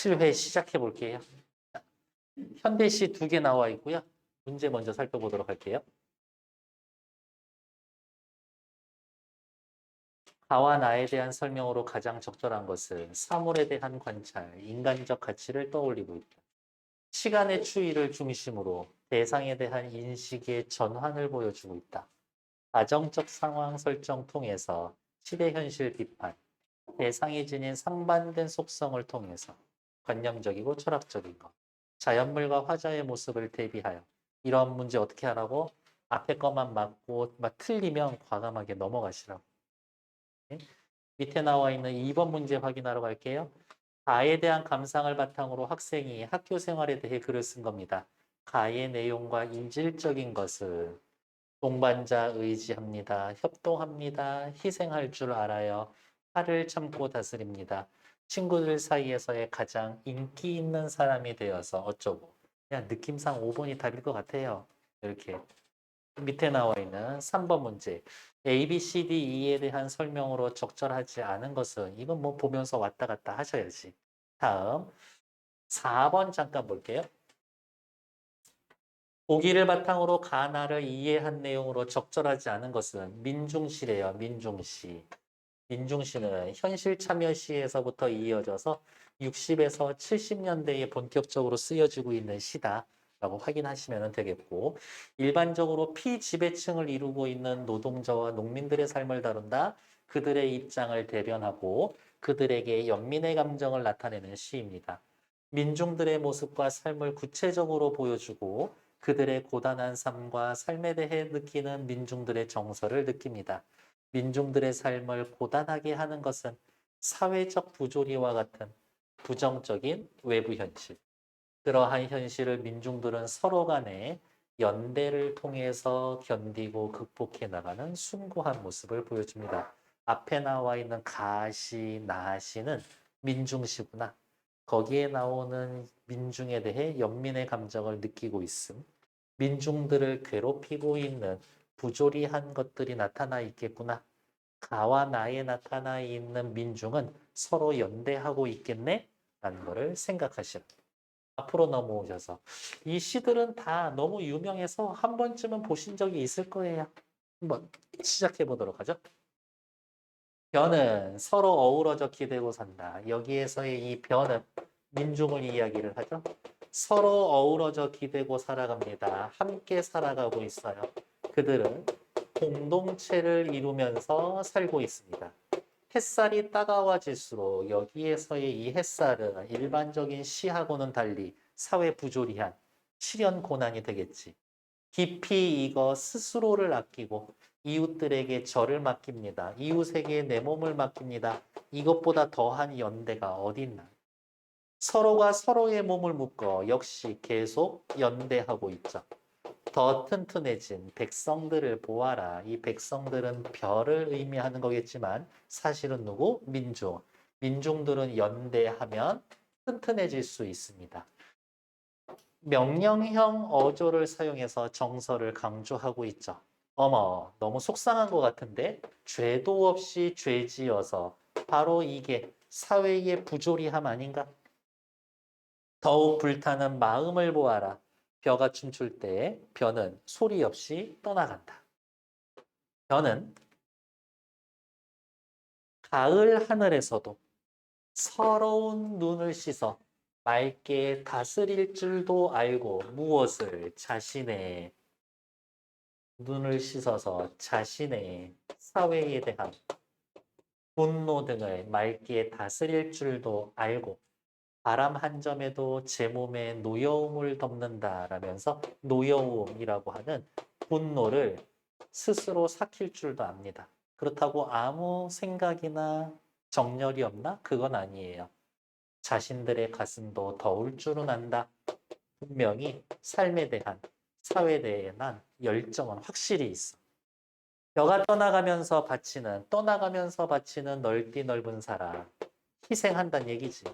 7회 시작해 볼게요. 현대시 2개 나와 있고요. 문제 먼저 살펴보도록 할게요. 가와 나에 대한 설명으로 가장 적절한 것은 사물에 대한 관찰, 인간적 가치를 떠올리고 있다. 시간의 추이를 중심으로 대상에 대한 인식의 전환을 보여주고 있다. 가정적 상황 설정 통해서 시대 현실 비판, 대상이 지닌 상반된 속성을 통해서 관념적이고 철학적인 것, 자연물과 화자의 모습을 대비하여 이런 문제 어떻게 하라고? 앞에 것만 맞고 막 틀리면 과감하게 넘어가시라고. 네? 밑에 나와 있는 2번 문제 확인하러 갈게요. 가에 대한 감상을 바탕으로 학생이 학교 생활에 대해 글을 쓴 겁니다. 가의 내용과 인질적인 것은 동반자 의지합니다. 협동합니다. 희생할 줄 알아요. 화를 참고 다스립니다. 친구들 사이에서의 가장 인기 있는 사람이 되어서 어쩌고. 그냥 느낌상 5번이 답일 것 같아요. 이렇게. 밑에 나와 있는 3번 문제. A, B, C, D, E에 대한 설명으로 적절하지 않은 것은 이건 뭐 보면서 왔다 갔다 하셔야지. 다음 4번 잠깐 볼게요. 보기를 바탕으로 가나를 이해한 내용으로 적절하지 않은 것은 민중시래요. 민중시. 민중시는 현실 참여 시에서부터 이어져서 60에서 70년대에 본격적으로 쓰여지고 있는 시다라고 확인하시면 되겠고, 일반적으로 피지배층을 이루고 있는 노동자와 농민들의 삶을 다룬다. 그들의 입장을 대변하고 그들에게 연민의 감정을 나타내는 시입니다. 민중들의 모습과 삶을 구체적으로 보여주고 그들의 고단한 삶과 삶에 대해 느끼는 민중들의 정서를 느낍니다. 민중들의 삶을 고단하게 하는 것은 사회적 부조리와 같은 부정적인 외부 현실. 그러한 현실을 민중들은 서로 간에 연대를 통해서 견디고 극복해 나가는 숭고한 모습을 보여줍니다. 앞에 나와 있는 가시, 나시는 민중시구나. 거기에 나오는 민중에 대해 연민의 감정을 느끼고 있음. 민중들을 괴롭히고 있는 부조리한 것들이 나타나 있겠구나. 가와 나에 나타나 있는 민중은 서로 연대하고 있겠네? 라는 것을 생각하시라. 앞으로 넘어오셔서 이 시들은 다 너무 유명해서 한 번쯤은 보신 적이 있을 거예요. 한번 시작해 보도록 하죠. 변은 서로 어우러져 기대고 산다. 여기에서의 이 변은 민중을 이야기를 하죠. 서로 어우러져 기대고 살아갑니다. 함께 살아가고 있어요. 그들은 공동체를 이루면서 살고 있습니다. 햇살이 따가워질수록 여기에서의 이 햇살은 일반적인 시하고는 달리 사회 부조리한 실현 고난이 되겠지. 깊이 이거 스스로를 아끼고 이웃들에게 저를 맡깁니다. 이웃에게 내 몸을 맡깁니다. 이것보다 더한 연대가 어딨나. 서로가 서로의 몸을 묶어 역시 계속 연대하고 있죠. 더 튼튼해진 백성들을 보아라. 이 백성들은 별을 의미하는 거겠지만 사실은 누구? 민중. 민중들은 연대하면 튼튼해질 수 있습니다. 명령형 어조를 사용해서 정서를 강조하고 있죠. 어머, 너무 속상한 것 같은데 죄도 없이 죄지어서 바로 이게 사회의 부조리함 아닌가? 더욱 불타는 마음을 보아라. 벼가 춤출 때 벼는 소리 없이 떠나간다. 벼는 가을 하늘에서도 서러운 눈을 씻어 맑게 다스릴 줄도 알고 무엇을 자신의 눈을 씻어서 자신의 사회에 대한 분노 등을 맑게 다스릴 줄도 알고 바람 한 점에도 제 몸에 노여움을 덮는다라면서 노여움이라고 하는 분노를 스스로 삭힐 줄도 압니다. 그렇다고 아무 생각이나 정열이 없나? 그건 아니에요. 자신들의 가슴도 더울 줄은 안다. 분명히 삶에 대한, 사회에 대한 열정은 확실히 있어. 벼가 떠나가면서 바치는 넓디 넓은 사랑. 희생한다는 얘기지.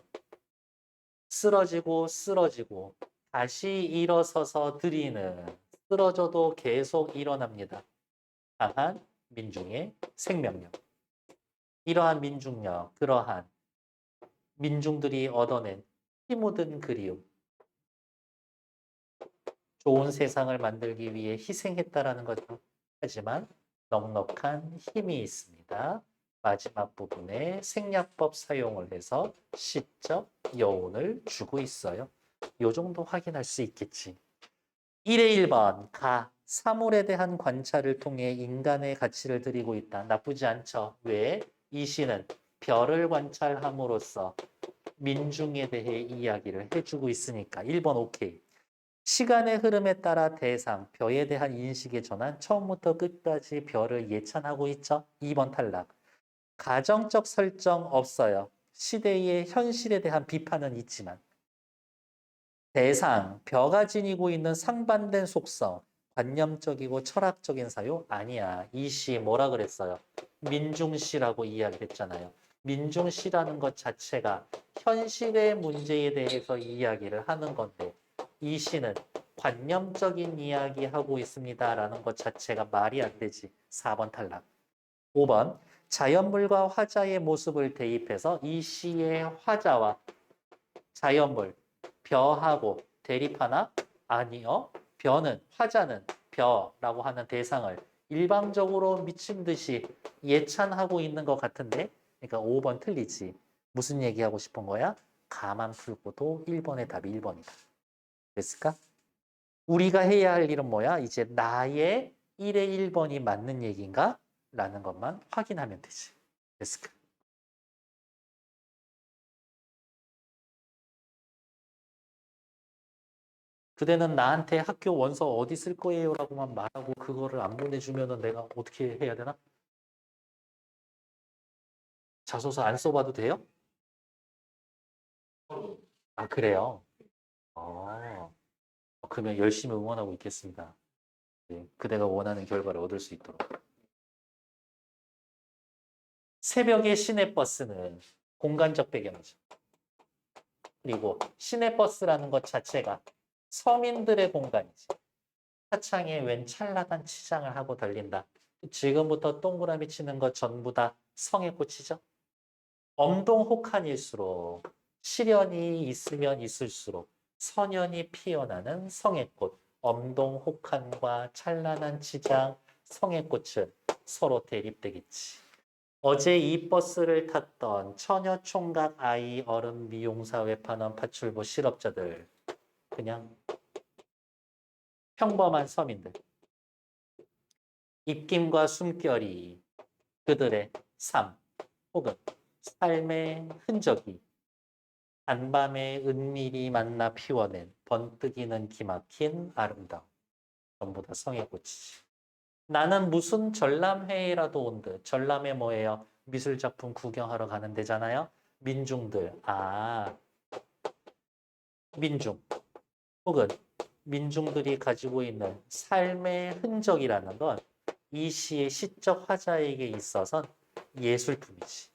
쓰러지고 다시 일어서서 드리는 쓰러져도 계속 일어납니다. 강한 민중의 생명력. 이러한 민중력, 그러한 민중들이 얻어낸 피 묻은 그리움. 좋은 세상을 만들기 위해 희생했다라는 거죠. 하지만 넉넉한 힘이 있습니다. 마지막 부분에 생략법 사용을 해서 시적 여운을 주고 있어요. 요 정도 확인할 수 있겠지. 1의 1번 가. 사물에 대한 관찰을 통해 인간의 가치를 드리고 있다. 나쁘지 않죠. 왜? 이 시는 별을 관찰함으로써 민중에 대해 이야기를 해주고 있으니까 1번 오케이. 시간의 흐름에 따라 대상, 별에 대한 인식의 전환, 처음부터 끝까지 별을 예찬하고 있죠. 2번 탈락. 가정적 설정 없어요. 시대의 현실에 대한 비판은 있지만. 대상, 벼가 지니고 있는 상반된 속성, 관념적이고 철학적인 사유? 아니야. 이 시 뭐라 그랬어요? 민중시라고 이야기했잖아요. 민중시라는 것 자체가 현실의 문제에 대해서 이야기를 하는 건데 이 시는 관념적인 이야기하고 있습니다라는 것 자체가 말이 안 되지. 4번 탈락. 5번 자연물과 화자의 모습을 대입해서 이 시의 화자와 자연물, 벼하고 대립하나? 아니요. 벼는, 화자는 벼라고 하는 대상을 일방적으로 미친 듯이 예찬하고 있는 것 같은데? 그러니까 5번 틀리지. 무슨 얘기하고 싶은 거야? 가만 풀고도 1번의 답이 1번이다. 됐을까? 우리가 해야 할 일은 뭐야? 이제 나의 1의 1번이 맞는 얘기인가? 라는 것만 확인하면 되지. 됐을까? 그대는 나한테 학교 원서 어디 쓸 거예요? 라고만 말하고 그거를 안 보내주면은 내가 어떻게 해야 되나? 자소서 안 써봐도 돼요? 아, 그래요? 어, 그러면 열심히 응원하고 있겠습니다. 네, 그대가 원하는 결과를 얻을 수 있도록. 새벽의 시내버스는 공간적 배경이죠. 그리고 시내버스라는 것 자체가 서민들의 공간이지. 차창에 웬 찰나단 치장을 하고 달린다. 지금부터 동그라미 치는 것 전부 다 성의 꽃이죠. 엄동혹한일수록 시련이 있으면 있을수록 선연이 피어나는 성의꽃. 엄동혹한과 찬란한 치장, 성의꽃은 서로 대립되겠지. 어제 이 버스를 탔던 처녀 총각 아이 어른 미용사 외판원 파출부 실업자들 그냥 평범한 서민들. 입김과 숨결이 그들의 삶 혹은 삶의 흔적이 한밤에 은밀히 만나 피워낸 번뜩이는 기막힌 아름다움. 전부 다 성의 꽃이지. 나는 무슨 전람회의라도 온 듯. 전람회 뭐예요? 미술작품 구경하러 가는 데잖아요. 민중들. 아, 민중. 혹은 민중들이 가지고 있는 삶의 흔적이라는 건 이 시의 시적 화자에게 있어선 예술품이지.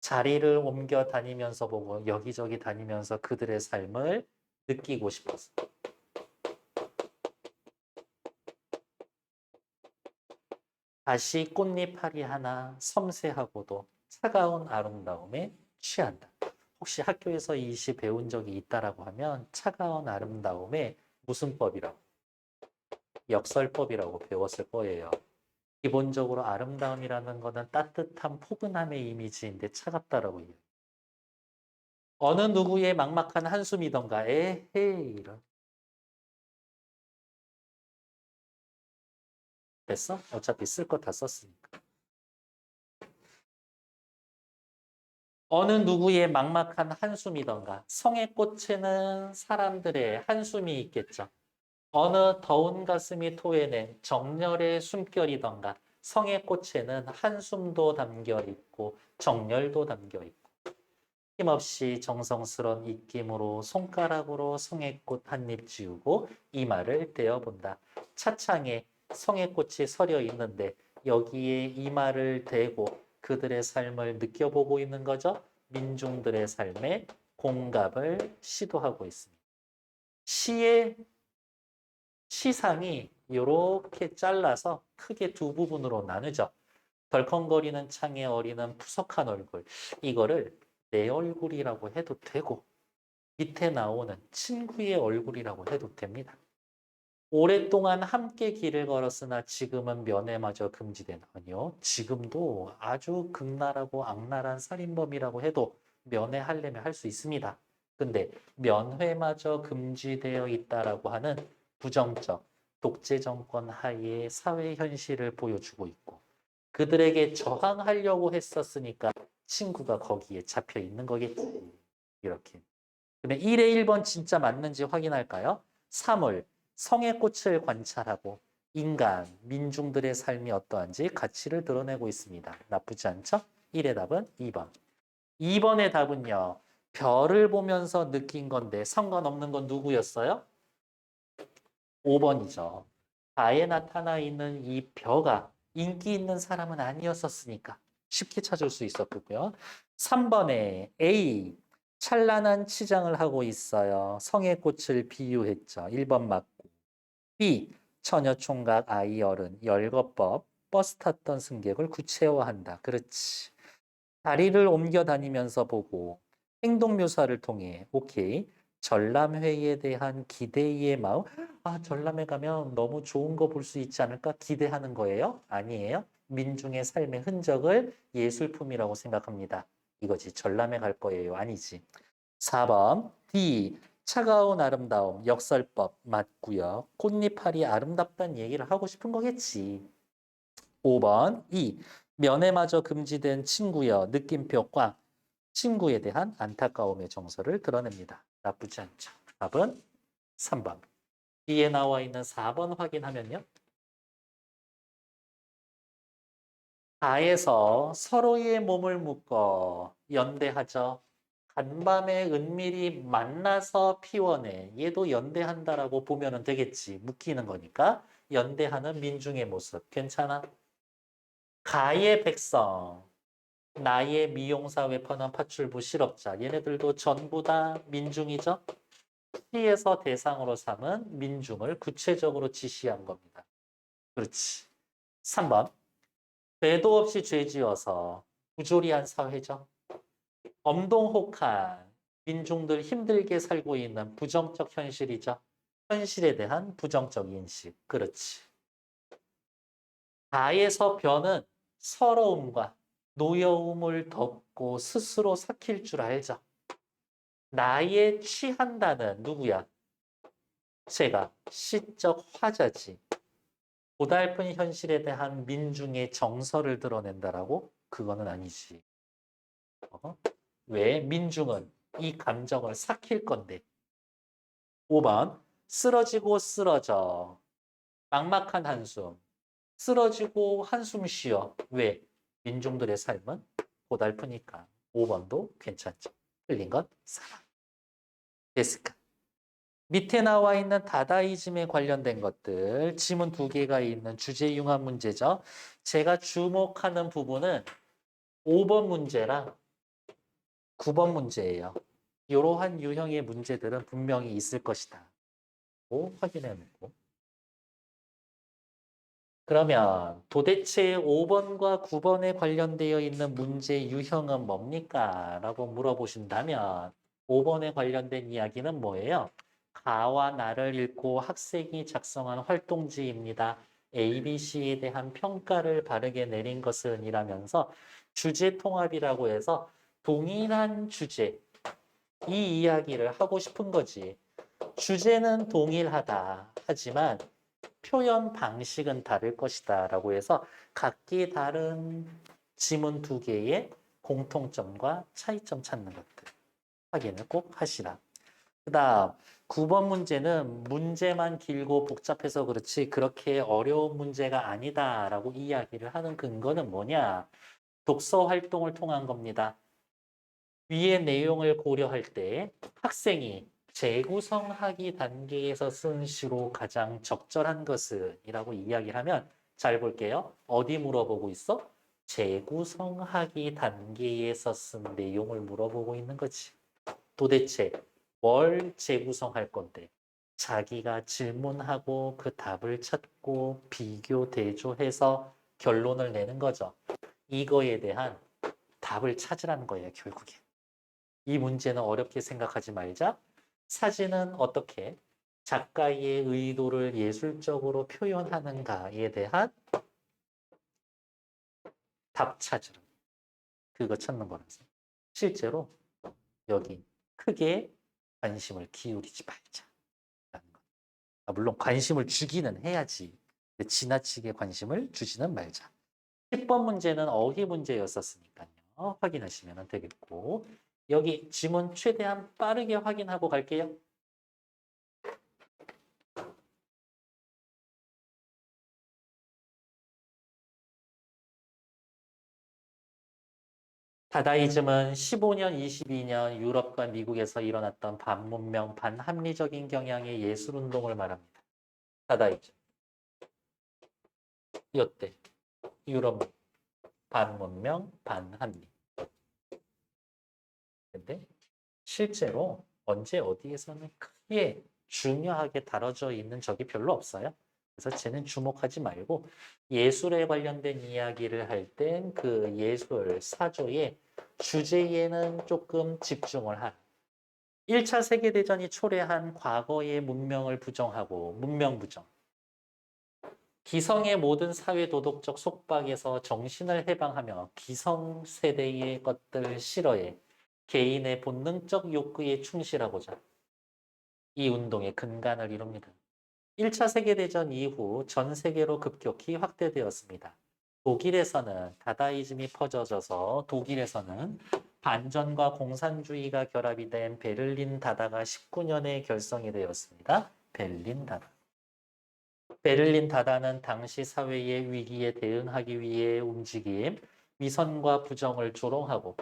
자리를 옮겨 다니면서 보고 여기저기 다니면서 그들의 삶을 느끼고 싶어서. 다시 꽃잎파리 하나 섬세하고도 차가운 아름다움에 취한다. 혹시 학교에서 이 시 배운 적이 있다라고 하면 차가운 아름다움에 무슨 법이라고? 역설법이라고 배웠을 거예요. 기본적으로 아름다움이라는 거는 따뜻한 포근함의 이미지인데 차갑다라고 얘기해요. 어느 누구의 막막한 한숨이던가 에헤이 이런. 됐어? 어차피 쓸 거 다 썼으니까. 어느 누구의 막막한 한숨이던가 성의 꽃에는 사람들의 한숨이 있겠죠. 어느 더운 가슴이 토해낸 정열의 숨결이던가 성의 꽃에는 한숨도 담겨 있고 정열도 담겨 있고 힘없이 정성스런 입김으로 손가락으로 성의꽃 한 입 지우고 이마를 떼어본다. 차창에 성의꽃이 서려 있는데 여기에 이마를 대고 그들의 삶을 느껴보고 있는 거죠. 민중들의 삶에 공감을 시도하고 있습니다. 시의 시상이 이렇게 잘라서 크게 두 부분으로 나누죠. 덜컹거리는 창에 어리는 푸석한 얼굴. 이거를 내 얼굴이라고 해도 되고 밑에 나오는 친구의 얼굴이라고 해도 됩니다. 오랫동안 함께 길을 걸었으나 지금은 면회마저 금지된. 아니요. 지금도 아주 극랄하고 악랄한 살인범이라고 해도 면회하려면 할 수 있습니다. 근데 면회마저 금지되어 있다라고 하는 부정적 독재 정권 하에의 사회 현실을 보여주고 있고 그들에게 저항하려고 했었으니까 친구가 거기에 잡혀 있는 거겠지. 이렇게. 그러면 1에 1번 진짜 맞는지 확인할까요? 3월 성의 꽃을 관찰하고 인간, 민중들의 삶이 어떠한지 가치를 드러내고 있습니다. 나쁘지 않죠? 1의 답은 2번. 2번의 답은요. 별을 보면서 느낀 건데 상관없는 건 누구였어요? 5번이죠. 바에 나타나 있는 이 벼가 인기 있는 사람은 아니었었으니까 쉽게 찾을 수 있었고요. 3번에 A. 찬란한 치장을 하고 있어요. 성의 꽃을 비유했죠. 1번 맞고. B. 처녀총각 아이 어른 열거법 버스 탔던 승객을 구체화한다. 그렇지. 다리를 옮겨 다니면서 보고 행동 묘사를 통해 오케이. 전람회에 대한 기대의 마음. 아, 전람회 가면 너무 좋은 거 볼 수 있지 않을까 기대하는 거예요? 아니에요. 민중의 삶의 흔적을 예술품이라고 생각합니다. 이거지. 전람회 갈 거예요. 아니지. 4번 D. 차가운 아름다움, 역설법 맞고요. 꽃잎팔이 아름답다는 얘기를 하고 싶은 거겠지. 5번 E. 면회마저 금지된 친구여 느낌표 꽉. 친구에 대한 안타까움의 정서를 드러냅니다. 나쁘지 않죠. 답은 3번. 뒤에 나와 있는 4번 확인하면요. 가에서 서로의 몸을 묶어 연대하죠. 간밤에 은밀히 만나서 피워내. 얘도 연대한다라고 보면 되겠지. 묶이는 거니까. 연대하는 민중의 모습. 괜찮아? 가의 백성. 나의 미용사 웨퍼넌 파출부 실업자. 얘네들도 전부 다 민중이죠. 시에서 대상으로 삼은 민중을 구체적으로 지시한 겁니다. 그렇지. 3번. 죄도 없이 죄지어서 부조리한 사회죠. 엄동혹한 민중들 힘들게 살고 있는 부정적 현실이죠. 현실에 대한 부정적 인식. 그렇지. 가에서 변은 서러움과 노여움을 덮고 스스로 삭힐 줄 알죠. 나에 취한다는 누구야? 제가 시적 화자지. 고달픈 현실에 대한 민중의 정서를 드러낸다라고? 그거는 아니지. 어? 왜? 민중은 이 감정을 삭힐 건데. 5번. 쓰러지고 쓰러져. 막막한 한숨. 쓰러지고 한숨 쉬어. 왜? 민중들의 삶은 고달프니까. 5번도 괜찮죠. 틀린 건 4번. 됐을까? 밑에 나와 있는 다다이즘에 관련된 것들, 지문 두 개가 있는 주제 융합 문제죠. 제가 주목하는 부분은 5번 문제랑 9번 문제예요. 이러한 유형의 문제들은 분명히 있을 것이다. 확인해 놓고. 그러면 도대체 5번과 9번에 관련되어 있는 문제 유형은 뭡니까? 라고 물어보신다면 5번에 관련된 이야기는 뭐예요? 가와 나를 읽고 학생이 작성한 활동지입니다. ABC에 대한 평가를 바르게 내린 것은 이라면서 주제 통합이라고 해서 동일한 주제, 이 이야기를 하고 싶은 거지. 주제는 동일하다. 하지만 표현 방식은 다를 것이다 라고 해서 각기 다른 지문 두 개의 공통점과 차이점 찾는 것들 확인을 꼭 하시라. 그 다음 9번 문제는 문제만 길고 복잡해서 그렇지 그렇게 어려운 문제가 아니다 라고 이야기를 하는 근거는 뭐냐? 독서 활동을 통한 겁니다. 위의 내용을 고려할 때 학생이 재구성하기 단계에서 쓴 시로 가장 적절한 것은 이라고 이야기를 하면 잘 볼게요. 어디 물어보고 있어? 재구성하기 단계에서 쓴 내용을 물어보고 있는 거지. 도대체 뭘 재구성할 건데? 자기가 질문하고 그 답을 찾고 비교, 대조해서 결론을 내는 거죠. 이거에 대한 답을 찾으라는 거예요, 결국에. 이 문제는 어렵게 생각하지 말자. 사진은 어떻게 작가의 의도를 예술적으로 표현하는가에 대한 답 찾으라. 그거 찾는 거라서. 실제로 여기 크게 관심을 기울이지 말자라는 거. 물론 관심을 주기는 해야지. 근데 지나치게 관심을 주지는 말자. 10번 문제는 어휘 문제였었으니까요. 확인하시면 되겠고 여기 지문 최대한 빠르게 확인하고 갈게요. 다다이즘은 15년, 22년 유럽과 미국에서 일어났던 반문명, 반합리적인 경향의 예술운동을 말합니다. 다다이즘. 이때 유럽 반문명, 반합리. 근데 실제로 언제 어디에서는 크게 중요하게 다뤄져 있는 적이 별로 없어요. 그래서 쟤는 주목하지 말고 예술에 관련된 이야기를 할 땐 그 예술 사조의 주제에는 조금 집중을 하라. 1차 세계대전이 초래한 과거의 문명을 부정하고 문명 부정. 기성의 모든 사회 도덕적 속박에서 정신을 해방하며 기성세대의 것들을 싫어해 개인의 본능적 욕구에 충실하고자 이 운동의 근간을 이룹니다. 1차 세계대전 이후 전 세계로 급격히 확대되었습니다. 독일에서는 다다이즘이 퍼져져서 독일에서는 반전과 공산주의가 결합이 된 베를린 다다가 19년에 결성이 되었습니다. 베를린 다다. 베를린 다다는 당시 사회의 위기에 대응하기 위해 움직임, 위선과 부정을 조롱하고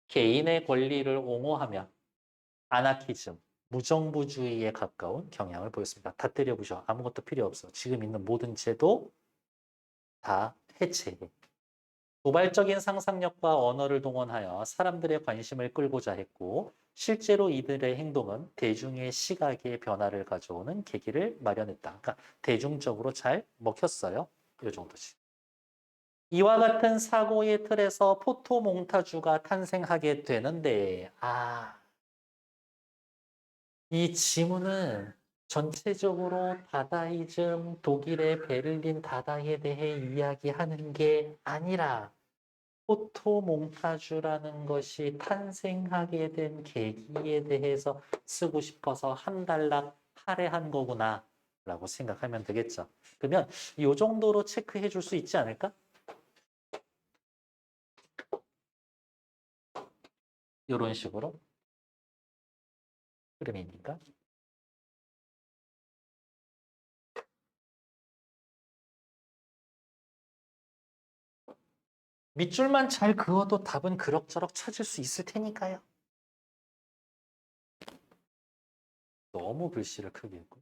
개인의 권리를 옹호하며 아나키즘, 무정부주의에 가까운 경향을 보였습니다. 다 때려부셔. 아무것도 필요 없어. 지금 있는 모든 제도 다 해체해. 도발적인 상상력과 언어를 동원하여 사람들의 관심을 끌고자 했고 실제로 이들의 행동은 대중의 시각에 변화를 가져오는 계기를 마련했다. 그러니까 대중적으로 잘 먹혔어요. 이 정도지. 이와 같은 사고의 틀에서 포토몽타주가 탄생하게 되는데 이 지문은 전체적으로 다다이즘, 독일의 베를린 다다에 대해 이야기하는 게 아니라 포토몽타주라는 것이 탄생하게 된 계기에 대해서 쓰고 싶어서 한 단락 할애한 거구나 라고 생각하면 되겠죠. 그러면 이 정도로 체크해 줄 수 있지 않을까? 이런 식으로 흐름이니까. 밑줄만 잘 그어도 답은 그럭저럭 찾을 수 있을 테니까요. 너무 글씨를 크게 했고.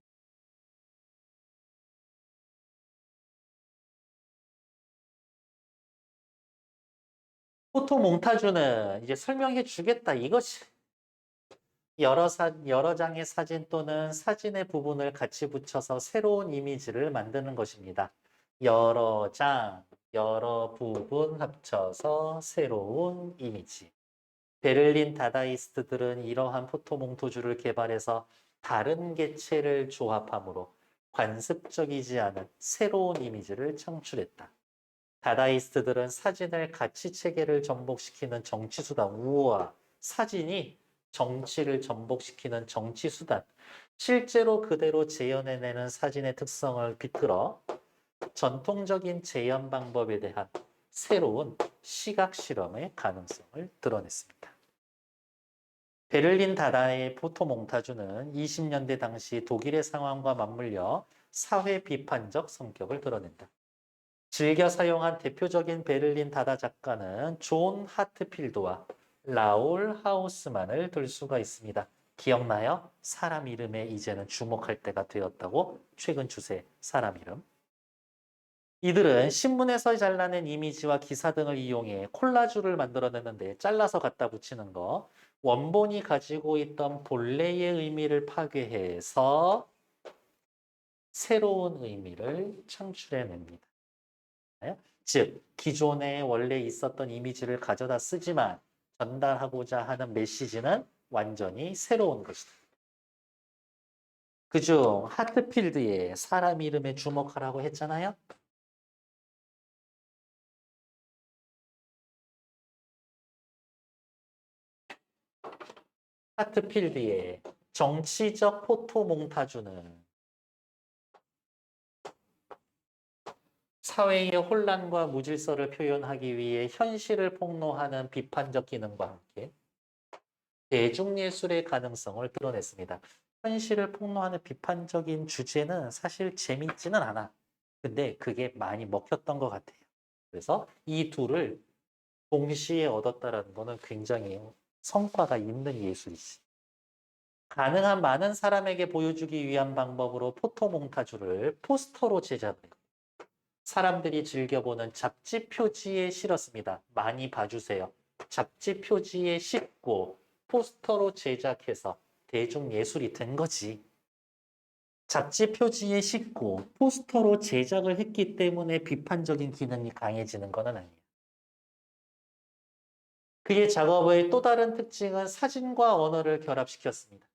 포토몽타주는 이제 설명해 주겠다 이것이 여러 장의 사진 또는 사진의 부분을 같이 붙여서 새로운 이미지를 만드는 것입니다. 여러 장, 여러 부분 합쳐서 새로운 이미지. 베를린 다다이스트들은 이러한 포토몽타주를 개발해서 다른 개체를 조합함으로 관습적이지 않은 새로운 이미지를 창출했다. 다다이스트들은 사진을 가치 체계를 전복시키는 정치 수단. 우와, 사진이 정치를 전복시키는 정치 수단. 실제로 그대로 재현해내는 사진의 특성을 비틀어 전통적인 재현 방법에 대한 새로운 시각 실험의 가능성을 드러냈습니다. 베를린 다다의 포토몽타주는 20년대 당시 독일의 상황과 맞물려 사회 비판적 성격을 드러낸다. 즐겨 사용한 대표적인 베를린 다다 작가는 존 하트필드와 라울 하우스만을 들 수가 있습니다. 기억나요? 사람 이름에 이제는 주목할 때가 되었다고. 최근 추세 사람 이름. 이들은 신문에서 잘라낸 이미지와 기사 등을 이용해 콜라주를 만들어냈는데 잘라서 갖다 붙이는 거. 원본이 가지고 있던 본래의 의미를 파괴해서 새로운 의미를 창출해냅니다. 즉, 기존에 원래 있었던 이미지를 가져다 쓰지만 전달하고자 하는 메시지는 완전히 새로운 것이다. 그중 하트필드의 사람 이름에 주목하라고 했잖아요. 하트필드의 정치적 포토몽타주는 사회의 혼란과 무질서를 표현하기 위해 현실을 폭로하는 비판적 기능과 함께 대중예술의 가능성을 드러냈습니다. 현실을 폭로하는 비판적인 주제는 사실 재밌지는 않아. 근데 그게 많이 먹혔던 것 같아요. 그래서 이 둘을 동시에 얻었다라는 거는 굉장히 성과가 있는 예술이지. 가능한 많은 사람에게 보여주기 위한 방법으로 포토몽타주를 포스터로 제작해요. 사람들이 즐겨보는 잡지 표지에 실었습니다. 많이 봐주세요. 잡지 표지에 싣고 포스터로 제작해서 대중예술이 된 거지. 잡지 표지에 싣고 포스터로 제작을 했기 때문에 비판적인 기능이 강해지는 건 아니에요. 그의 작업의 또 다른 특징은 사진과 언어를 결합시켰습니다.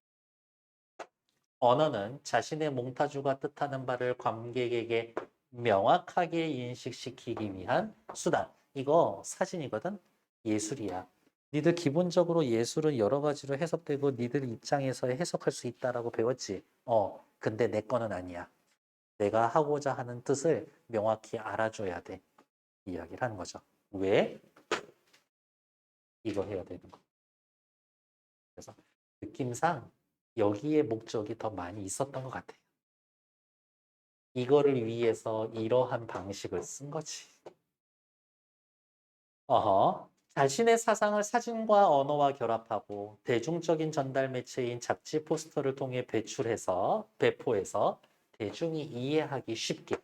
언어는 자신의 몽타주가 뜻하는 바를 관객에게 명확하게 인식시키기 위한 수단. 이거 사진이거든? 예술이야. 니들 기본적으로 예술은 여러 가지로 해석되고 니들 입장에서 해석할 수 있다라고 배웠지? 근데 내 거는 아니야. 내가 하고자 하는 뜻을 명확히 알아줘야 돼. 이야기를 하는 거죠. 왜? 이거 해야 되는 거. 그래서 느낌상 여기에 목적이 더 많이 있었던 것 같아요. 이거를 위해서 이러한 방식을 쓴 거지. 자신의 사상을 사진과 언어와 결합하고 대중적인 전달 매체인 잡지 포스터를 통해 배포해서 대중이 이해하기 쉽게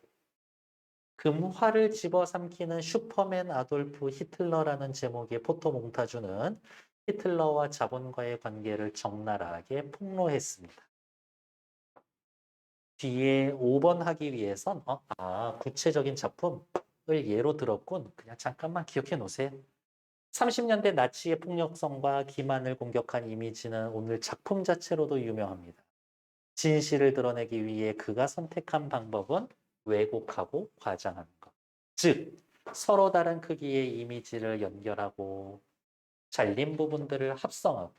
금화를 집어삼키는 슈퍼맨 아돌프 히틀러라는 제목의 포토몽타주는 히틀러와 자본과의 관계를 적나라하게 폭로했습니다. 뒤에 5번 하기 위해선 구체적인 작품을 예로 들었군. 그냥 잠깐만 기억해 놓으세요. 30년대 나치의 폭력성과 기만을 공격한 이미지는 오늘 작품 자체로도 유명합니다. 진실을 드러내기 위해 그가 선택한 방법은 왜곡하고 과장하는 것. 즉, 서로 다른 크기의 이미지를 연결하고 잘린 부분들을 합성하고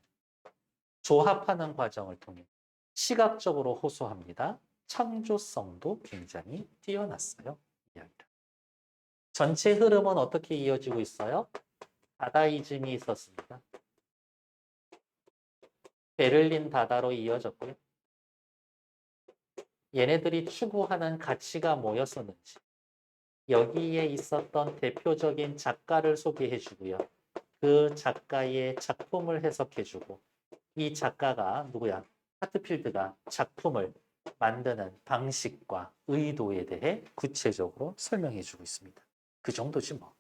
조합하는 과정을 통해 시각적으로 호소합니다. 창조성도 굉장히 뛰어났어요. 전체 흐름은 어떻게 이어지고 있어요? 다다이즘이 있었습니다. 베를린 다다로 이어졌고요. 얘네들이 추구하는 가치가 뭐였었는지 여기에 있었던 대표적인 작가를 소개해주고요. 그 작가의 작품을 해석해주고 이 작가가 누구야? 하트필드가 작품을 만드는 방식과 의도에 대해 구체적으로 설명해주고 있습니다. 그 정도지 뭐.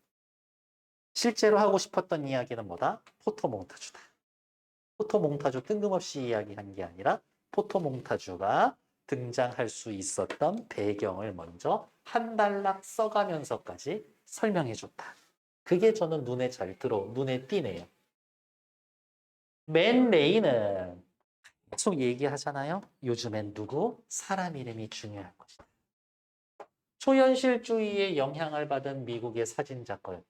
실제로 하고 싶었던 이야기는 뭐다? 포토몽타주다. 포토몽타주 뜬금없이 이야기한 게 아니라 포토몽타주가 등장할 수 있었던 배경을 먼저 한 단락 써가면서까지 설명해줬다. 그게 저는 눈에 띄네요. 맨 레이는 계속 얘기하잖아요. 요즘엔 누구? 사람 이름이 중요한 것이다. 초현실주의의 영향을 받은 미국의 사진작가였다.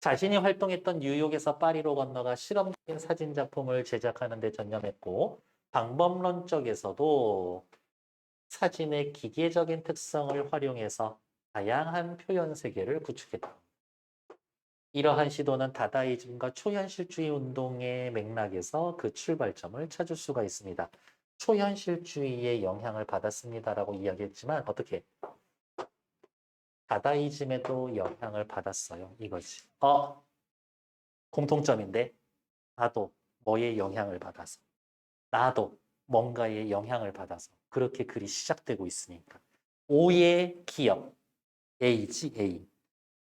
자신이 활동했던 뉴욕에서 파리로 건너가 실험적인 사진작품을 제작하는 데 전념했고 방법론적에서도 사진의 기계적인 특성을 활용해서 다양한 표현 세계를 구축했다. 이러한 시도는 다다이즘과 초현실주의 운동의 맥락에서 그 출발점을 찾을 수가 있습니다. 초현실주의의 영향을 받았습니다라고 이야기했지만 어떻게? 다다이즘에도 영향을 받았어요. 이거지. 공통점인데 나도 뭐에 영향을 받아서 나도 뭔가에 영향을 받아서 그렇게 글이 시작되고 있으니까 O의 기업 A지 A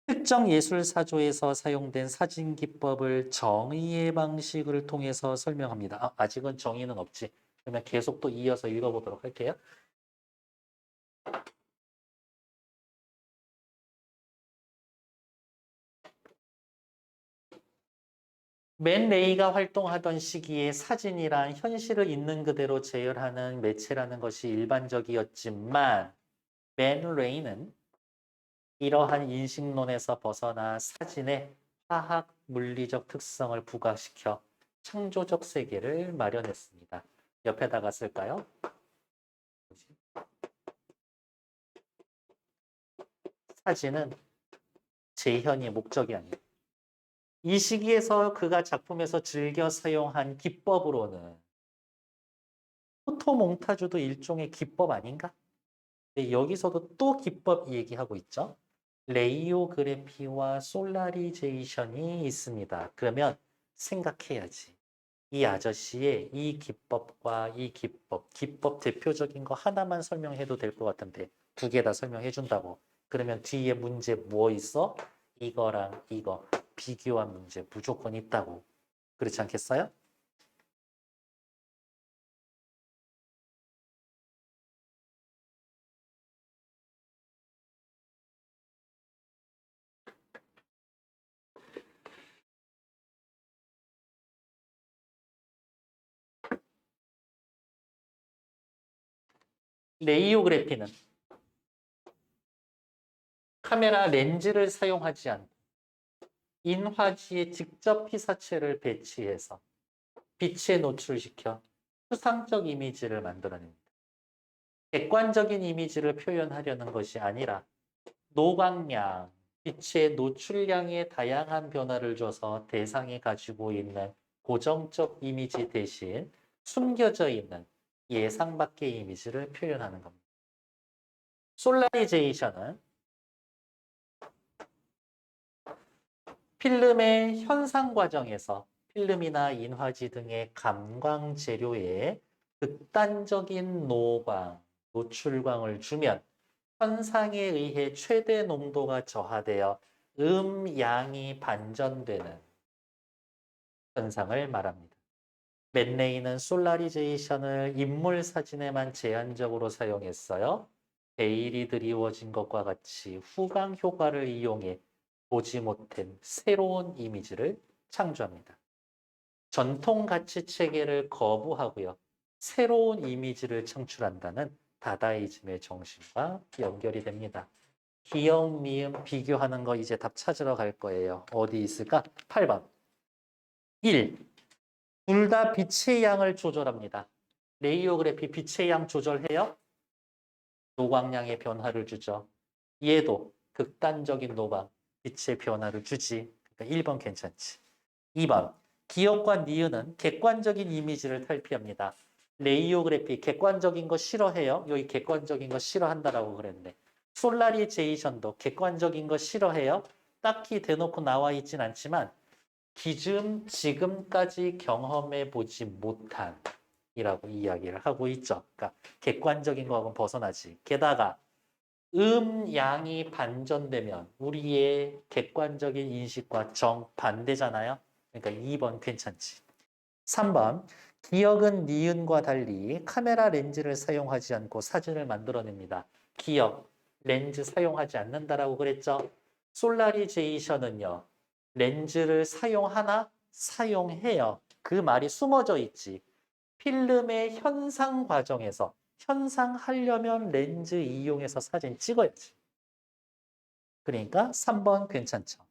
특정 예술사조에서 사용된 사진 기법을 정의의 방식을 통해서 설명합니다. 아직은 정의는 없지. 그러면 계속 또 이어서 읽어보도록 할게요. 맨 레이가 활동하던 시기에 사진이란 현실을 있는 그대로 재현하는 매체라는 것이 일반적이었지만 맨 레이는 이러한 인식론에서 벗어나 사진에 화학, 물리적 특성을 부각시켜 창조적 세계를 마련했습니다. 옆에다가 쓸까요? 사진은 재현이 목적이 아니에요. 이 시기에서 그가 작품에서 즐겨 사용한 기법으로는 포토몽타주도 일종의 기법 아닌가? 근데 여기서도 또 기법 얘기하고 있죠. 레이오그래피와 솔라리제이션이 있습니다. 그러면 생각해야지. 이 아저씨의 이 기법과 이 기법 대표적인 거 하나만 설명해도 될 것 같은데 두 개 다 설명해 준다고. 그러면 뒤에 문제 뭐 있어? 이거랑 이거 비교한 문제 무조건 있다고. 그렇지 않겠어요? 레이오그래피는 카메라 렌즈를 사용하지 않고 인화지에 직접 피사체를 배치해서 빛에 노출시켜 추상적 이미지를 만들어냅니다. 객관적인 이미지를 표현하려는 것이 아니라 노광량, 빛의 노출량의 다양한 변화를 줘서 대상이 가지고 있는 고정적 이미지 대신 숨겨져 있는 예상 밖의 이미지를 표현하는 겁니다. 솔라리제이션은 필름의 현상 과정에서 필름이나 인화지 등의 감광 재료에 극단적인 노광, 노출광을 주면 현상에 의해 최대 농도가 저하되어 음양이 반전되는 현상을 말합니다. 맨레이는 솔라리제이션을 인물 사진에만 제한적으로 사용했어요. 베일이 드리워진 것과 같이 후광 효과를 이용해 보지 못한 새로운 이미지를 창조합니다. 전통 가치 체계를 거부하고요. 새로운 이미지를 창출한다는 다다이즘의 정신과 연결이 됩니다. 기역, 미음 비교하는 거 이제 답 찾으러 갈 거예요. 어디 있을까? 8번. 1. 둘 다 빛의 양을 조절합니다. 레이오그래피 빛의 양 조절해요? 노광량의 변화를 주죠. 얘도 극단적인 노광, 빛의 변화를 주지. 그러니까 1번 괜찮지. 2번. 기역과 니은은 객관적인 이미지를 탈피합니다. 레이오그래피 객관적인 거 싫어해요? 여기 객관적인 거 싫어한다라고 그랬네. 솔라리제이션도 객관적인 거 싫어해요? 딱히 대놓고 나와 있진 않지만 지금까지 경험해 보지 못한 이라고 이야기를 하고 있죠. 그러니까 객관적인 거하고는 벗어나지. 게다가 양이 반전되면 우리의 객관적인 인식과 정반대잖아요. 그러니까 2번 괜찮지. 3번 기억은 니은과 달리 카메라 렌즈를 사용하지 않고 사진을 만들어냅니다. 기억, 렌즈 사용하지 않는다라고 그랬죠. 솔라리제이션은요. 렌즈를 사용하나? 사용해요. 그 말이 숨어져 있지. 필름의 현상 과정에서 현상하려면 렌즈 이용해서 사진 찍어야지. 그러니까 3번 괜찮죠.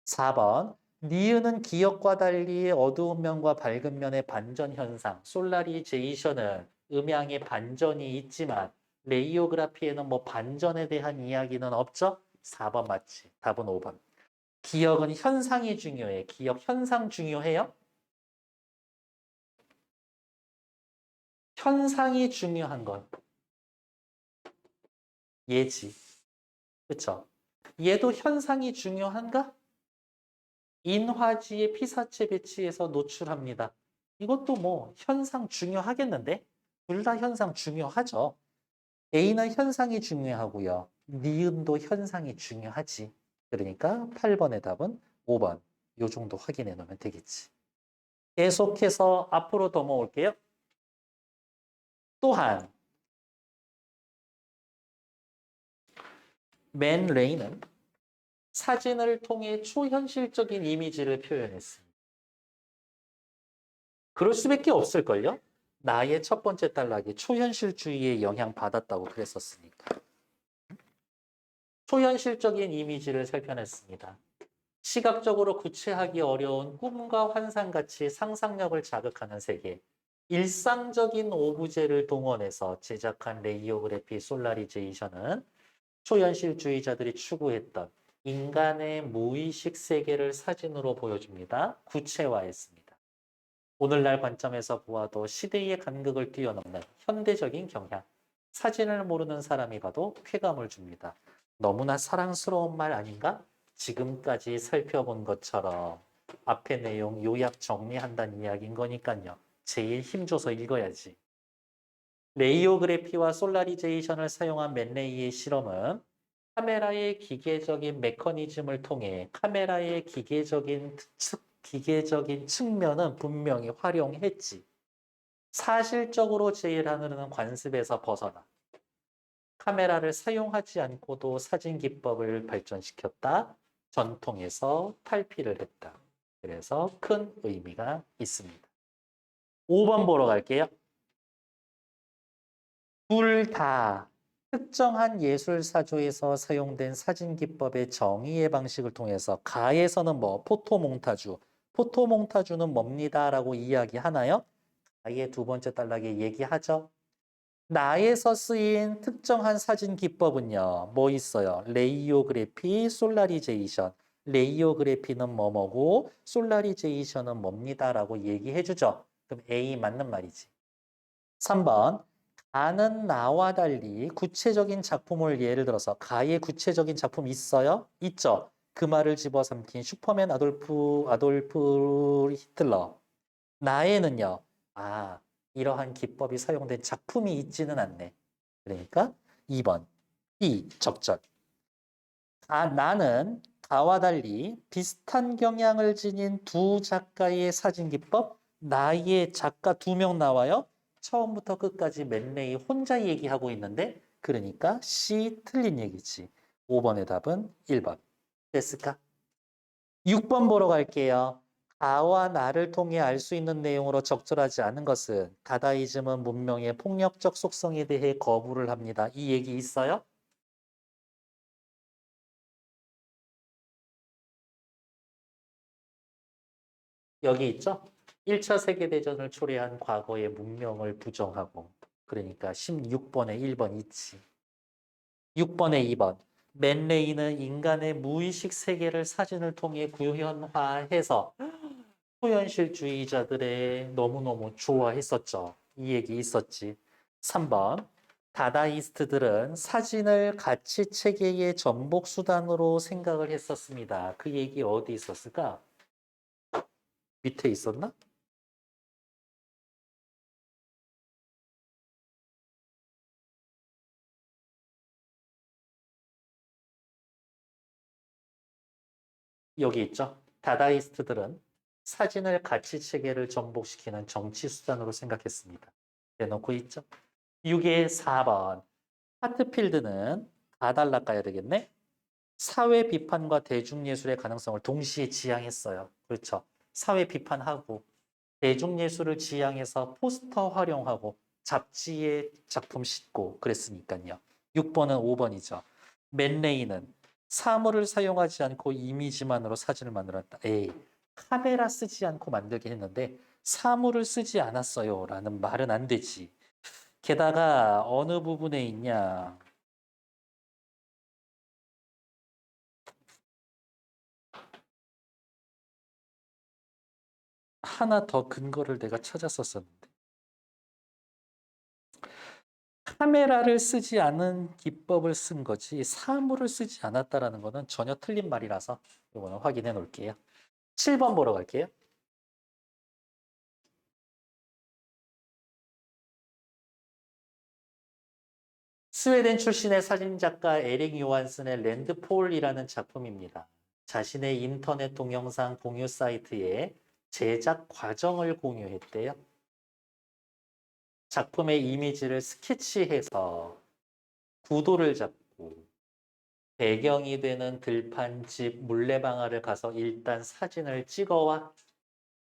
4번 니은은 기역과 달리 어두운 면과 밝은 면의 반전 현상, 솔라리제이션은 음양의 반전이 있지만 레이오그라피에는 뭐 반전에 대한 이야기는 없죠? 4번 맞지. 답은 5번. 기억은 현상이 중요해. 기억 현상 중요해요? 현상이 중요한 건 얘지. 그쵸? 얘도 현상이 중요한가? 인화지의 피사체 배치에서 노출합니다. 이것도 뭐 현상 중요하겠는데? 둘 다 현상 중요하죠. A는 현상이 중요하고요. 니은도 현상이 중요하지. 그러니까 8번의 답은 5번. 요 정도 확인해 놓으면 되겠지. 계속해서 앞으로 넘어올게요. 또한 맨 레이는 사진을 통해 초현실적인 이미지를 표현했습니다. 그럴 수밖에 없을걸요? 나의 첫 번째 단락이 초현실주의에 영향받았다고 그랬었으니까. 초현실적인 이미지를 살펴냈습니다. 시각적으로 구체하기 어려운 꿈과 환상같이 상상력을 자극하는 세계. 일상적인 오브제를 동원해서 제작한 레이오그래피 솔라리제이션은 초현실주의자들이 추구했던 인간의 무의식 세계를 사진으로 보여줍니다. 구체화했습니다. 오늘날 관점에서 보아도 시대의 간극을 뛰어넘는 현대적인 경향. 사진을 모르는 사람이 봐도 쾌감을 줍니다. 너무나 사랑스러운 말 아닌가? 지금까지 살펴본 것처럼 앞의 내용 요약 정리한다는 이야기인 거니까요. 제일 힘줘서 읽어야지. 레이오그래피와 솔라리제이션을 사용한 맨레이의 실험은 카메라의 기계적인 메커니즘을 통해 카메라의 기계적인 측면은 분명히 활용했지. 사실적으로 제일하는 관습에서 벗어나 카메라를 사용하지 않고도 사진 기법을 발전시켰다. 전통에서 탈피를 했다. 그래서 큰 의미가 있습니다. 5번 보러 갈게요. 둘 다 특정한 예술사조에서 사용된 사진 기법의 정의의 방식을 통해서 가에서는 뭐 포토몽타주, 포토몽타주는 뭡니다라고 이야기하나요? 가의 두 번째 단락에 얘기하죠. 나에서 쓰인 특정한 사진 기법은요. 뭐 있어요? 레이오그래피, 솔라리제이션. 레이오그래피는 뭐뭐고 솔라리제이션은 뭡니다라고 얘기해 주죠. 그럼 A 맞는 말이지. 3번. 가는 나와 달리 구체적인 작품을 예를 들어서 가의 구체적인 작품 있어요? 있죠. 그 말을 집어삼킨 슈퍼맨 아돌프 히틀러. 나에는요. 아, 이러한 기법이 사용된 작품이 있지는 않네. 그러니까 2번. B 적절. 나는 가와 달리 비슷한 경향을 지닌 두 작가의 사진 기법, 나의 작가 2명 나와요. 처음부터 끝까지 맨레이 혼자 얘기하고 있는데, 그러니까 C 틀린 얘기지. 5번의 답은 1번. 됐을까? 6번 보러 갈게요. 가와 나를 통해 알 수 있는 내용으로 적절하지 않은 것은 다다이즘은 문명의 폭력적 속성에 대해 거부를 합니다. 이 얘기 있어요? 여기 있죠? 1차 세계대전을 초래한 과거의 문명을 부정하고 그러니까 16번에 1번 있지. 6번에 2번. 맨레이는 인간의 무의식 세계를 사진을 통해 구현화해서 초현실주의자들의 너무너무 좋아했었죠. 이 얘기 있었지. 3번. 다다이스트들은 사진을 가치 체계의 전복 수단으로 생각을 했었습니다. 그 얘기 어디 있었을까? 밑에 있었나? 여기 있죠. 다다이스트들은 사진을 가치 체계를 전복시키는 정치 수단으로 생각했습니다. 대놓고 있죠. 6의 4번. 하트필드는 다 달라가야 되겠네. 사회 비판과 대중예술의 가능성을 동시에 지향했어요. 그렇죠. 사회 비판하고 대중예술을 지향해서 포스터 활용하고 잡지에 작품 싣고 그랬으니까요. 6번은 5번이죠. 맨레이는 사물을 사용하지 않고 이미지만으로 사진을 만들었다. 에이, 카메라 쓰지 않고 만들긴 했는데 사물을 쓰지 않았어요. 라는 말은 안 되지. 게다가 어느 부분에 있냐. 하나 더 근거를 내가 찾았었었는데. 카메라를 쓰지 않은 기법을 쓴 거지 사물을 쓰지 않았다라는 거는 전혀 틀린 말이라서 이거는 확인해 놓을게요. 7번 보러 갈게요. 스웨덴 출신의 사진작가 에릭 요한슨의 랜드폴이라는 작품입니다. 자신의 인터넷 동영상 공유 사이트에 제작 과정을 공유했대요. 작품의 이미지를 스케치해서 구도를 잡고 배경이 되는 들판집 물레방아를 가서 일단 사진을 찍어와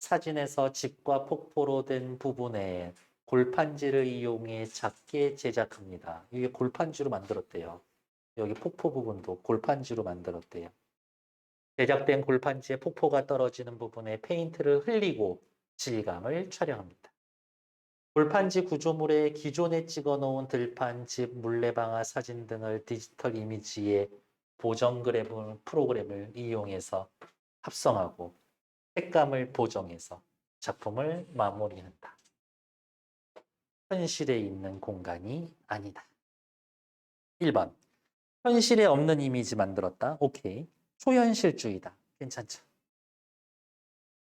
사진에서 집과 폭포로 된 부분에 골판지를 이용해 작게 제작합니다. 이게 골판지로 만들었대요. 여기 폭포 부분도 골판지로 만들었대요. 제작된 골판지에 폭포가 떨어지는 부분에 페인트를 흘리고 질감을 촬영합니다. 골판지 구조물에 기존에 찍어놓은 들판, 집, 물레방아 사진 등을 디지털 이미지의 보정 프로그램을 이용해서 합성하고 색감을 보정해서 작품을 마무리한다. 현실에 있는 공간이 아니다. 1번. 현실에 없는 이미지 만들었다. 오케이. 초현실주의다. 괜찮죠?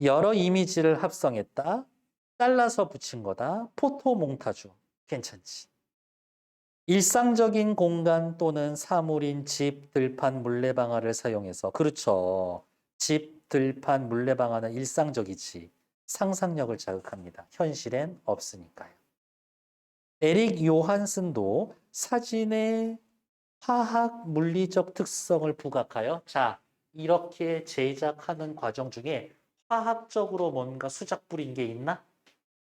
여러 이미지를 합성했다. 잘라서 붙인 거다. 포토몽타주. 괜찮지? 일상적인 공간 또는 사물인 집, 들판, 물레방아를 사용해서 그렇죠. 집, 들판, 물레방아는 일상적이지. 상상력을 자극합니다. 현실엔 없으니까요. 에릭 요한슨도 사진의 화학, 물리적 특성을 부각하여 자, 이렇게 제작하는 과정 중에 화학적으로 뭔가 수작 부린 게 있나?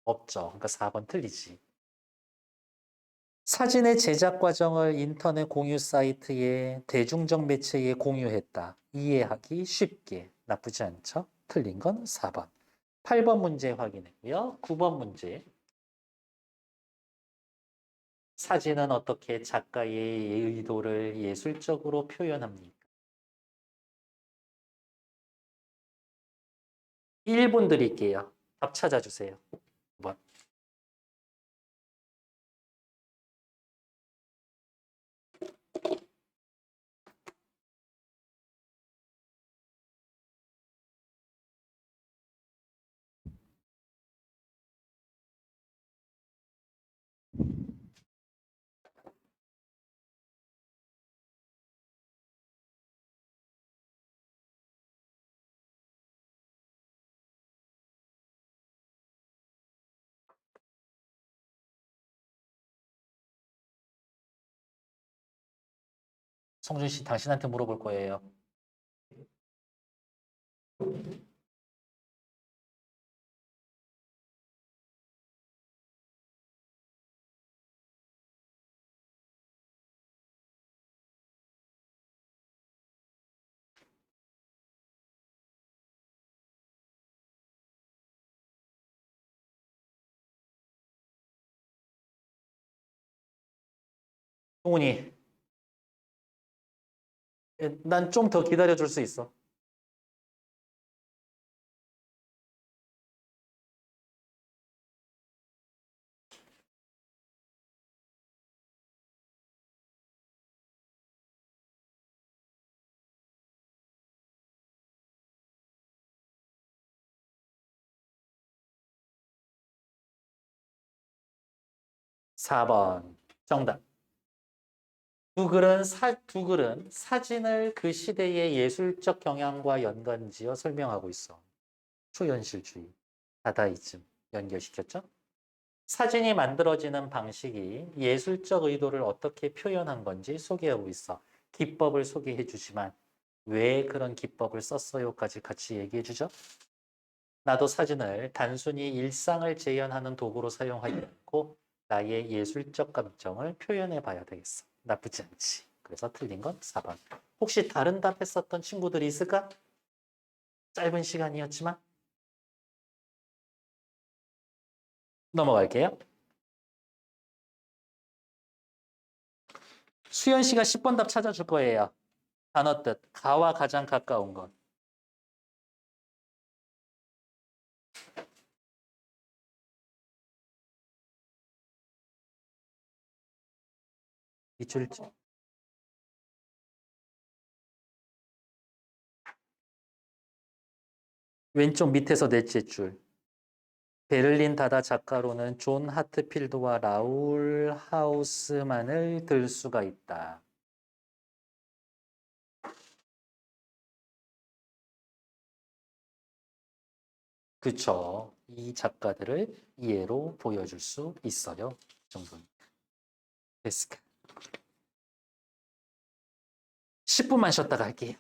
없죠. 그러니까 4번 틀리지. 사진의 제작 과정을 인터넷 공유 사이트에 대중적 매체에 공유했다. 이해하기 쉽게. 나쁘지 않죠? 틀린 건 4번. 8번 문제 확인했고요. 9번 문제. 사진은 어떻게 작가의 의도를 예술적으로 표현합니까? 1분 드릴게요. 답 찾아주세요. 9번. 성준 씨, 당신한테 물어볼 거예요. 동훈이, 난 좀 더 기다려줄 수 있어. 4번. 정답. 두 글은 사진을 그 시대의 예술적 경향과 연관지어 설명하고 있어. 초현실주의, 다다이즘 연결시켰죠? 사진이 만들어지는 방식이 예술적 의도를 어떻게 표현한 건지 소개하고 있어. 기법을 소개해 주지만 왜 그런 기법을 썼어요까지 같이 얘기해 주죠. 나도 사진을 단순히 일상을 재현하는 도구로 사용하지 않고 나의 예술적 감정을 표현해 봐야 되겠어. 나쁘지 않지. 그래서 틀린 건 4번. 혹시 다른 답 했었던 친구들이 있을까? 짧은 시간이었지만 넘어갈게요. 수연 씨가 10번 답 찾아줄 거예요. 단어 뜻, 가와 가장 가까운 것. 이 줄지. 왼쪽 밑에서 넷째 줄. 베를린 다다 작가로는 존 하트필드와 라울 하우스만을 들 수가 있다. 그쵸. 이 작가들을 이해로 보여줄 수 있어요. 그 정도는. 됐을까? 10분만 쉬었다가 할게요.